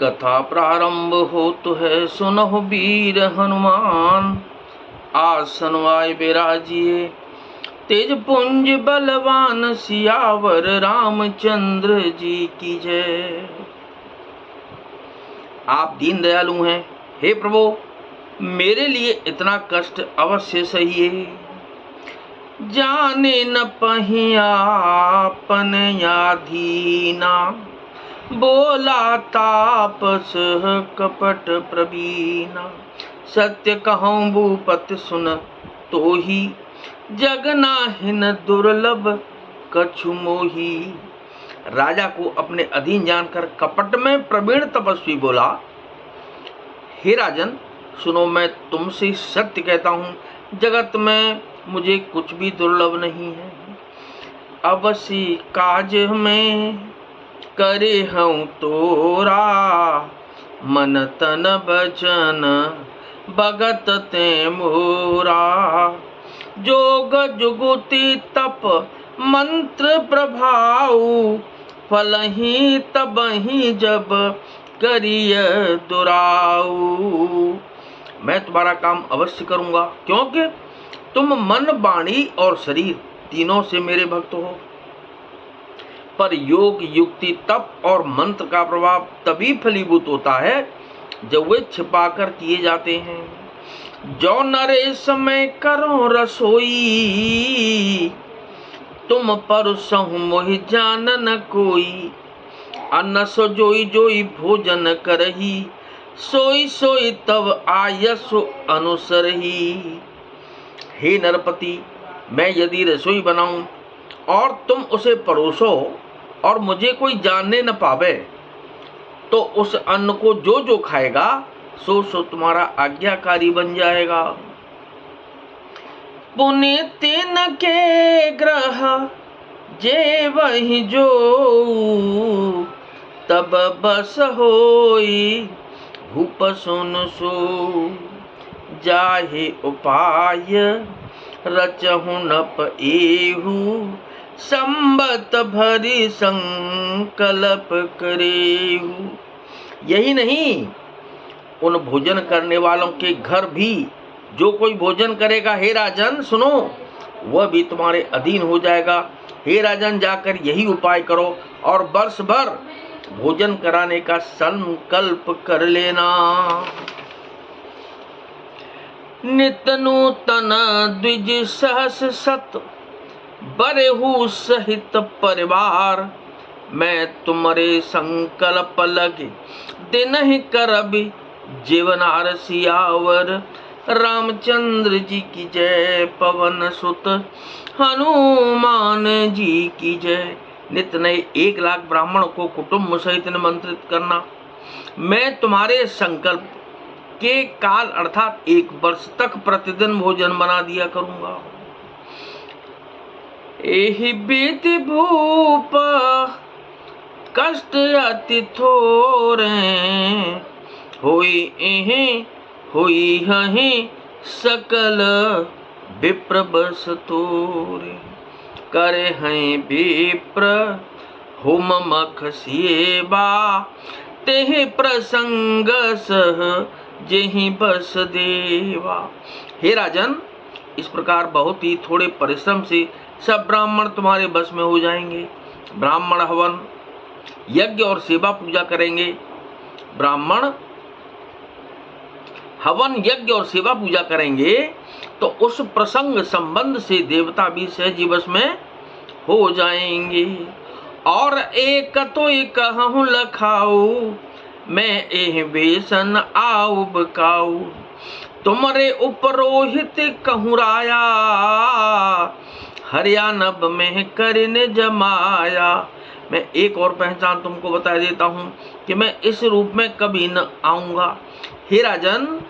कथा प्रारंभ होत है, सुनहु वीर हनुमान। आसन आए बिराजिए, तेज पुंज बलवान, सियावर रामचंद्र जी की जय। आप दीन दयालु हैं, हे प्रभु मेरे लिए इतना कष्ट अवश्य सहिए। जाने न पहिया आपन याधीना, बोला तापस कपट प्रवीणा। सत्य कहूँ भूपति सुन तो ही, जगनाहिन दुर्लभ कछु मोही। राजा को अपने अधीन जानकर कपट में प्रवीण तपस्वी बोला, हे राजन सुनो, मैं तुमसे सत्य कहता हूँ, जगत में मुझे कुछ भी दुर्लभ नहीं है। अवश्य काज में करे हूँ तोरा, मन तन बचन भगत ते मोरा। जोग जुगुति तप मंत्र प्रभाव, फलहि तबहि जब करिय दुराऊ। मैं तुम्हारा काम अवश्य करूंगा, क्योंकि तुम मन वाणी और शरीर तीनों से मेरे भक्त हो। पर योग युक्ति तप और मंत्र का प्रभाव तभी फलीभूत होता है जब वे छिपाकर किए जाते हैं। जो नरे समय करो रसोई, तुम परसहु मोहि जान न कोई। अन्न सो जोई जोई भोजन करही, सोई सोई तब आयसो अनुसरही। हे नरपति, मैं यदि रसोई बनाऊं और तुम उसे परोसो और मुझे कोई जानने न पावे, तो उस अन्न को जो जो खाएगा सो सो तुम्हारा आज्ञाकारी बन जाएगा। पुण्य तीन के ग्रह जे वही जो, तब बस होई भूप सुन सो। जाहे उपाय रचहु नप एहू, संबत भरी संकल्प करेहू। यही नहीं, उन भोजन करने वालों के घर भी जो कोई भोजन करेगा, हे राजन सुनो, वह भी तुम्हारे अधीन हो जाएगा। हे राजन जाकर यही उपाय करो और वर्ष भर भोजन कराने का संकल्प कर लेना। नित नूतन द्विज सहस सत, बरेहू सहित परिवार। मैं तुम्हारे संकल्प लगे, दिन ही करबि जीवनार सियावर। रामचंद्र जी की जय, पवन सुत हनुमान जी की जय। नित नए 1,00,000 ब्राह्मण को कुटुंब सहित निमंत्रित करना। मैं तुम्हारे संकल्प के काल अर्थात 1 वर्ष तक प्रतिदिन भोजन बना दिया करूंगा। एहि बीति भूप कष्ट अति थोरे, होई एहि होई हहि सकल विप्र बस तोरे। करे हैं विप्र होम मख सेवा, तेहि प्रसंग सह जेहि बस देवा। हे राजन, इस प्रकार बहुत ही थोड़े परिश्रम से सब ब्राह्मण तुम्हारे बस में हो जाएंगे। ब्राह्मण हवन यज्ञ और सेवा पूजा करेंगे। ब्राह्मण हवन यज्ञ और सेवा पूजा करेंगे तो उस प्रसंग संबंध से देवता भी सहज बस में हो जाएंगे। और एक तो कहूँ लखाऊ, मैं एह बेसन आऊ बकाऊ। तुमरे उपरोहित कहूँ राया, हरियाणब में करने जमाया। मैं एक और पहचान तुमको बता देता हूँ कि मैं इस रूप में कभी न आऊंगा। हे राजन,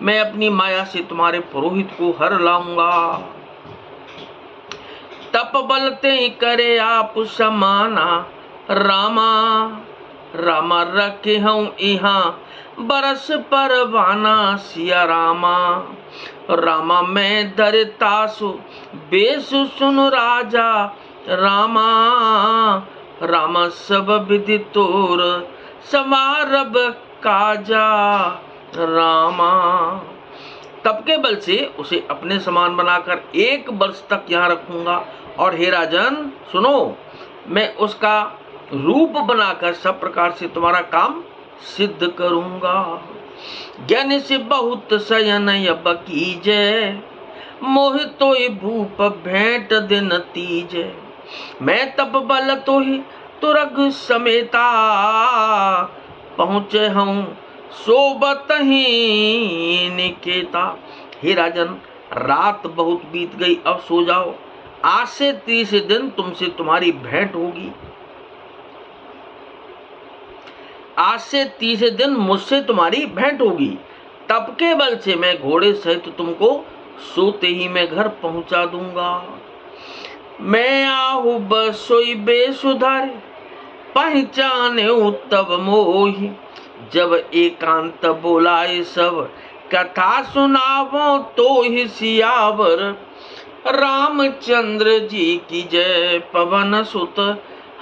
मैं अपनी माया से तुम्हारे पुरोहित को हर लाऊंगा। तप बलते करे आप समाना, रामा रामा रखे हूँ यहाँ बरस परवाना। सिया रामा रामा मैं दरतासु बेसु सुन राजा। रामा रामा सब विधि तोर समारब काजा रामा। तप के बल से उसे अपने समान बनाकर 1 वर्ष तक यहाँ रखूंगा। और हे राजन सुनो, मैं उसका रूप बनाकर सब प्रकार से तुम्हारा काम सिद्ध करूंगा। ज्ञान से बहुत शयन अब कीजय, मोहितो भूप भेंट दिन तीजय। मैं तप बल तो ही तुरग समेता, पहुँचे हूँ सोबत ही निकेता। हे राजन, रात बहुत बीत गई, अब सो जाओ। आज से 30 दिन तुमसे तुम्हारी भेंट होगी। आज से 30 दिन मुझसे तुम्हारी भेंट होगी। तप के बल से मैं घोड़े सहित तुमको सोते ही मैं घर पहुंचा दूंगा। मैं आहू बसोई बेसुधारे, पहचाने तब मोही। जब एकांत बोलाए सब, कथा सुनावो तो ही सियावर। रामचंद्र जी की जय, पवन सुत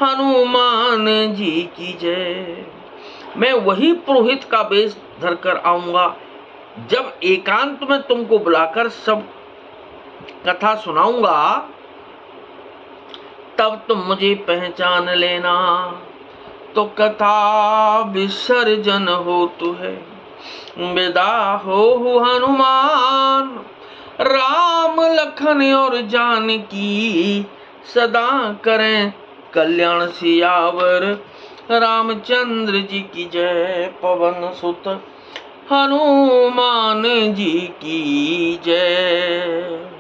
हनुमान जी की जय। मैं वही पुरोहित का वेश धरकर आऊंगा। जब एकांत में तुमको बुलाकर सब कथा सुनाऊंगा, तब तुम मुझे पहचान लेना। तो कथा विसर्जन हो तु है, विदा हो हनुमान। राम लखन और जानकी, सदा करें कल्याण सियावर। रामचंद्र जी की जय, पवन सुत हनुमान जी की जय।